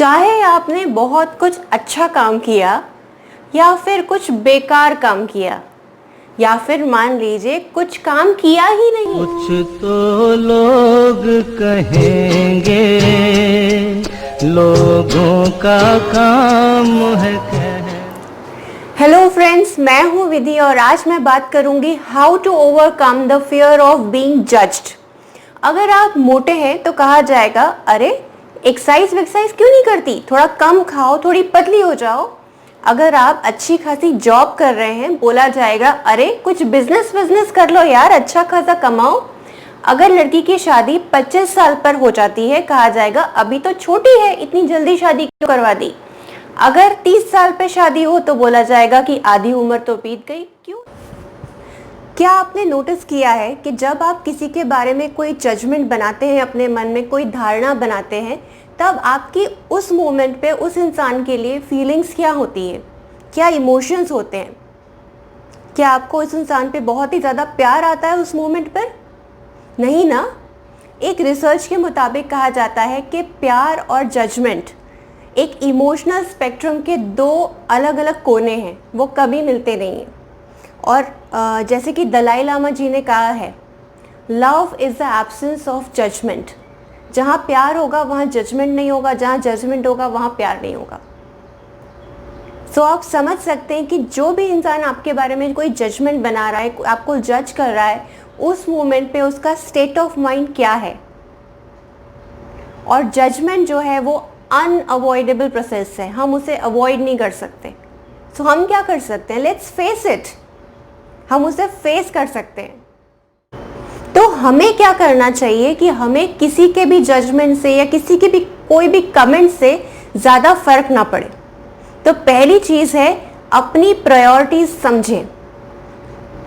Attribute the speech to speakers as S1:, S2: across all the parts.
S1: चाहे आपने बहुत कुछ अच्छा काम किया या फिर कुछ बेकार काम किया या फिर मान लीजिए कुछ काम किया ही नहीं।
S2: कुछ तो लोग कहेंगे लोगों का काम है
S1: हेलो फ्रेंड्स, मैं हूँ विधि और आज मैं बात करूंगी how to overcome the fear of being judged. अगर आप मोटे हैं तो कहा जाएगा अरे एक्सरसाइज क्यों नहीं करती, थोड़ा कम खाओ, थोड़ी पतली हो जाओ। अगर आप अच्छी खासी जॉब कर रहे हैं बोला जाएगा अरे कुछ बिजनेस कर लो यार, अच्छा खासा कमाओ। अगर लड़की की शादी 25 साल पर हो जाती है कहा जाएगा अभी तो छोटी है, इतनी जल्दी शादी क्यों करवा दी। अगर 30 साल पे शादी हो तो बोला जाएगा कि आधी उम्र तो बीत गई। क्यों? क्या आपने नोटिस किया है कि जब आप किसी के बारे में कोई जजमेंट बनाते हैं, अपने मन में कोई धारणा बनाते हैं, तब आपकी उस मोमेंट पे उस इंसान के लिए फीलिंग्स क्या होती है, क्या इमोशंस होते हैं? क्या आपको उस इंसान पे बहुत ही ज़्यादा प्यार आता है उस मोमेंट पर? नहीं ना। एक रिसर्च के मुताबिक कहा जाता है कि प्यार और जजमेंट एक इमोशनल स्पेक्ट्रम के दो अलग अलग कोने हैं, वो कभी मिलते नहीं हैं। और जैसे कि दलाई लामा जी ने कहा है, love is the absence of judgement. जहाँ प्यार होगा वहाँ जजमेंट नहीं होगा, जहाँ जजमेंट होगा वहाँ प्यार नहीं होगा। सो आप समझ सकते हैं कि जो भी इंसान आपके बारे में कोई जजमेंट बना रहा है, आपको जज कर रहा है, उस मोमेंट पे उसका स्टेट ऑफ माइंड क्या है। और जजमेंट जो है वो अनअवॉइडेबल प्रोसेस है, हम उसे अवॉइड नहीं कर सकते। सो हम क्या कर सकते हैं? Let's face it. हम उसे फेस कर सकते हैं। तो हमें क्या करना चाहिए कि हमें किसी के भी जजमेंट से या किसी के भी कोई भी कमेंट से ज़्यादा फर्क ना पड़े। तो पहली चीज़ है अपनी प्रायोरिटीज समझें।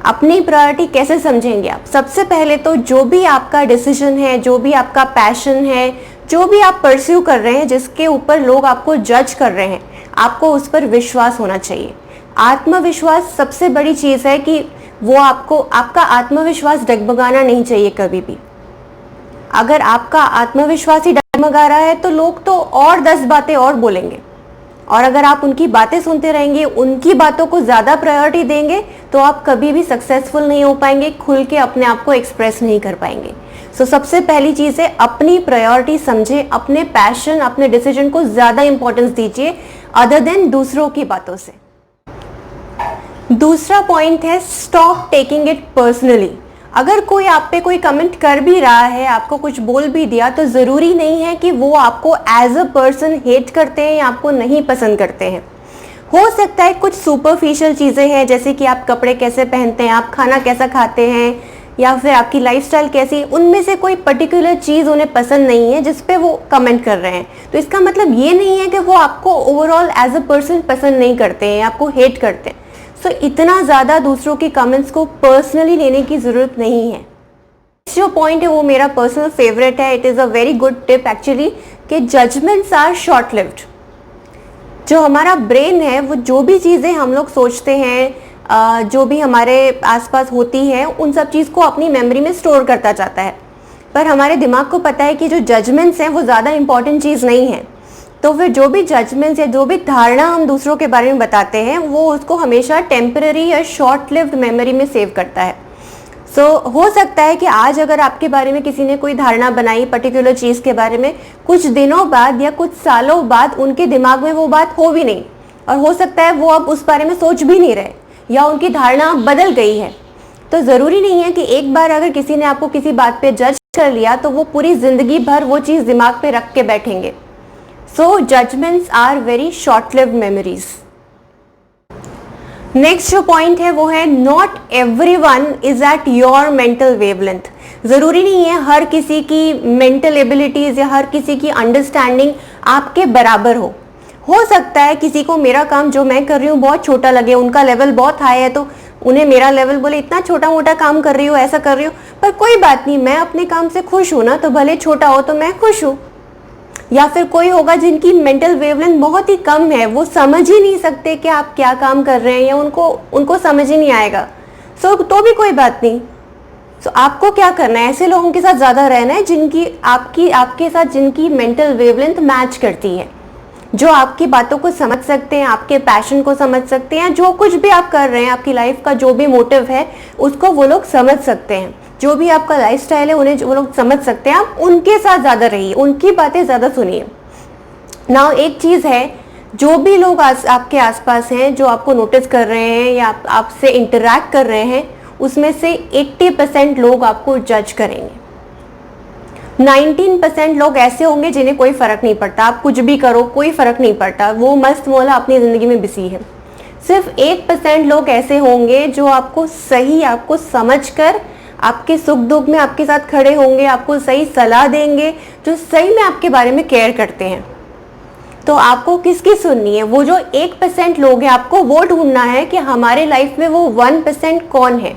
S1: अपनी प्रायोरिटी कैसे समझेंगे आप? सबसे पहले तो जो भी आपका डिसीजन है, जो भी आपका पैशन है, जो भी आप परस्यू कर रहे हैं, जिसके ऊपर लोग आपको जज कर रहे हैं, आपको उस पर विश्वास होना चाहिए। आत्मविश्वास सबसे बड़ी चीज़ है कि वो आपका आत्मविश्वास डगमगाना नहीं चाहिए कभी भी। अगर आपका आत्मविश्वास ही डगमगा रहा है तो लोग तो और 10 बातें और बोलेंगे, और अगर आप उनकी बातें सुनते रहेंगे, उनकी बातों को ज़्यादा प्रायोरिटी देंगे तो आप कभी भी सक्सेसफुल नहीं हो पाएंगे, खुल के अपने आप को एक्सप्रेस नहीं कर पाएंगे। सो सबसे पहली चीज़ है अपनी प्रायोरिटी समझें, अपने पैशन, अपने डिसीजन को ज़्यादा इंपॉर्टेंस दीजिए अदर देन दूसरों की बातों से। दूसरा पॉइंट है स्टॉप टेकिंग इट पर्सनली। अगर कोई आप पे कोई कमेंट कर भी रहा है, आपको कुछ बोल भी दिया, तो ज़रूरी नहीं है कि वो आपको एज अ पर्सन हेट करते हैं या आपको नहीं पसंद करते हैं। हो सकता है कुछ सुपरफिशियल चीज़ें हैं, जैसे कि आप कपड़े कैसे पहनते हैं, आप खाना कैसा खाते हैं, या फिर आपकी लाइफस्टाइल कैसी, उनमें से कोई पर्टिकुलर चीज़ उन्हें पसंद नहीं है जिस पे वो कमेंट कर रहे हैं। तो इसका मतलब ये नहीं है कि वो आपको ओवरऑल एज अ पर्सन पसंद नहीं करते हैं, आपको हेट करते हैं। सो इतना ज़्यादा दूसरों के कमेंट्स को पर्सनली लेने की ज़रूरत नहीं है। जो पॉइंट है वो मेरा पर्सनल फेवरेट है। It is a very good tip actually कि जजमेंट्स आर शॉर्ट लिव्ड। जो हमारा ब्रेन है वो जो भी चीज़ें हम लोग सोचते हैं, जो भी हमारे आसपास होती है, उन सब चीज़ को अपनी मेमोरी में स्टोर करता जाता है। पर हमारे दिमाग को पता है कि जो जजमेंट्स हैं वो ज़्यादा इंपॉर्टेंट चीज़ नहीं है। तो फिर जो भी जजमेंट्स या जो भी धारणा हम दूसरों के बारे में बताते हैं वो उसको हमेशा टेम्पररी या शॉर्ट लिव्ड मेमोरी में सेव करता है। सो हो सकता है कि आज अगर आपके बारे में किसी ने कोई धारणा बनाई पर्टिकुलर चीज़ के बारे में, कुछ दिनों बाद या कुछ सालों बाद उनके दिमाग में वो बात हो भी नहीं, और हो सकता है वो अब उस बारे में सोच भी नहीं रहे या उनकी धारणा बदल गई है। तो ज़रूरी नहीं है कि एक बार अगर किसी ने आपको किसी बात पे जज कर लिया तो वो पूरी ज़िंदगी भर वो चीज़ दिमाग पे रख के बैठेंगे। So judgements are very short lived memories. Next जो पॉइंट है वो है not everyone is at your mental wavelength. ज़रूरी नहीं है हर किसी की मेंटल एबिलिटीज़ या हर किसी की अंडरस्टैंडिंग आपके बराबर हो सकता है किसी को मेरा काम जो मैं कर रही हूँ बहुत छोटा लगे, उनका लेवल बहुत हाई है, तो उन्हें मेरा लेवल बोले इतना छोटा मोटा काम कर रही हूँ, ऐसा कर रही हूँ, पर कोई बात नहीं, मैं अपने काम से खुश हूँ ना, तो भले छोटा हो तो मैं खुश हूँ। या फिर कोई होगा जिनकी मेंटल वेवलेंथ बहुत ही कम है, वो समझ ही नहीं सकते कि आप क्या काम कर रहे हैं, या उनको समझ ही नहीं आएगा। तो भी कोई बात नहीं। आपको क्या करना है? ऐसे लोगों के साथ ज़्यादा रहना है जिनकी आपके साथ जिनकी मेंटल वेवलेंथ मैच करती है। जो आपकी बातों को समझ सकते हैं, आपके पैशन को समझ सकते हैं, जो कुछ भी आप कर रहे हैं, आपकी लाइफ का जो भी मोटिव है उसको वो लोग समझ सकते हैं, जो भी आपका लाइफस्टाइल है उन्हें वो लोग समझ सकते हैं। आप उनके साथ ज़्यादा रहिए, उनकी बातें ज़्यादा सुनिए। नाउ एक चीज़ है, जो भी लोग आपके आसपास हैं, जो आपको नोटिस कर रहे हैं या आपसे इंटरैक्ट कर रहे हैं, उसमें से 80% लोग आपको जज करेंगे। 19% लोग ऐसे होंगे जिन्हें कोई फर्क नहीं पड़ता, आप कुछ भी करो कोई फर्क नहीं पड़ता, वो मस्त मौला अपनी ज़िंदगी में बिजी है। सिर्फ 1% लोग ऐसे होंगे जो आपको सही, आपको समझकर आपके सुख दुख में आपके साथ खड़े होंगे, आपको सही सलाह देंगे, जो सही में आपके बारे में केयर करते हैं। तो आपको किसकी सुननी है? वो जो 1% लोग हैं, आपको वो ढूंढना है कि हमारे लाइफ में वो 1% कौन है,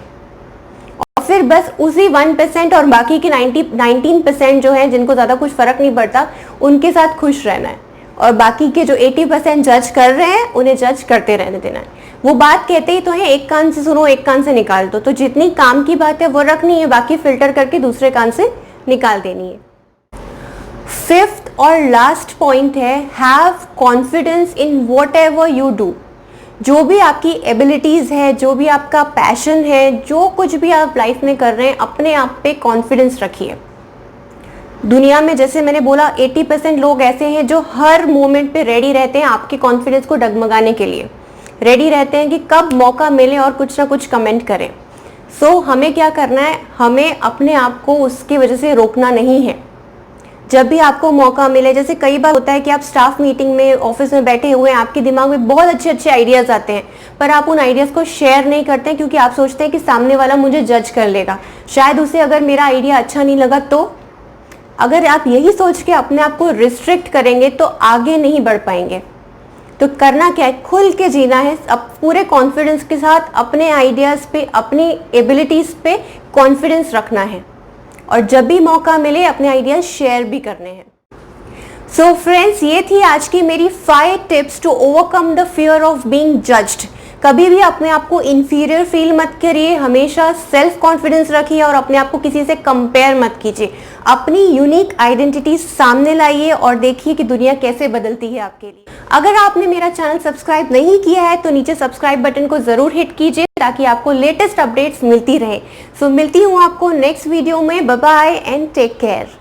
S1: और फिर बस उसी 1% और बाकी के 19% जो है जिनको ज़्यादा कुछ फ़र्क नहीं पड़ता, उनके साथ खुश रहना है, और बाकी के जो 80% जज कर रहे हैं उन्हें जज करते रहने देना है। वो बात कहते ही तो है, एक कान से सुनो एक कान से निकाल दो, तो जितनी काम की बात है वो रखनी है, बाकी फिल्टर करके दूसरे कान से निकाल देनी है। 5th और लास्ट पॉइंट है, have confidence in what ever you do. जो भी आपकी एबिलिटीज़ है, जो भी आपका पैशन है, जो कुछ भी आप लाइफ में कर रहे हैं, अपने आप पे कॉन्फिडेंस रखिए। दुनिया में जैसे मैंने बोला 80% लोग ऐसे हैं जो हर मोमेंट पे रेडी रहते हैं आपके कॉन्फिडेंस को डगमगाने के लिए, रेडी रहते हैं कि कब मौका मिले और कुछ ना कुछ कमेंट करें। सो हमें क्या करना है, हमें अपने आप को उसकी वजह से रोकना नहीं है। जब भी आपको मौका मिले, जैसे कई बार होता है कि आप स्टाफ मीटिंग में, ऑफिस में बैठे हुए हैं, आपके दिमाग में बहुत अच्छे अच्छे आइडियाज़ आते हैं, पर आप उन आइडियाज़ को शेयर नहीं करते हैं क्योंकि आप सोचते हैं कि सामने वाला मुझे जज कर लेगा, शायद उसे अगर मेरा आइडिया अच्छा नहीं लगा तो। अगर आप यही सोच के अपने आप को रिस्ट्रिक्ट करेंगे तो आगे नहीं बढ़ पाएंगे। तो करना क्या है, खुल के जीना है, अब पूरे कॉन्फिडेंस के साथ अपने आइडियाज़ पे, अपनी एबिलिटीज़ पे कॉन्फिडेंस रखना है, और जब भी मौका मिले अपने आइडियाज शेयर भी करने हैं। सो फ्रेंड्स, ये थी आज की मेरी 5 tips to overcome the fear of being judged. कभी भी अपने आप को इंफीरियर फील मत करिए, हमेशा सेल्फ कॉन्फिडेंस रखिए और अपने आप को किसी से कंपेयर मत कीजिए। अपनी यूनिक आइडेंटिटी सामने लाइए और देखिए कि दुनिया कैसे बदलती है आपके लिए। अगर आपने मेरा चैनल सब्सक्राइब नहीं किया है तो नीचे सब्सक्राइब बटन को जरूर हिट कीजिए ताकि आपको लेटेस्ट अपडेट्स मिलती रहे। सो मिलती हूँ आपको नेक्स्ट वीडियो में। Bye bye and take care.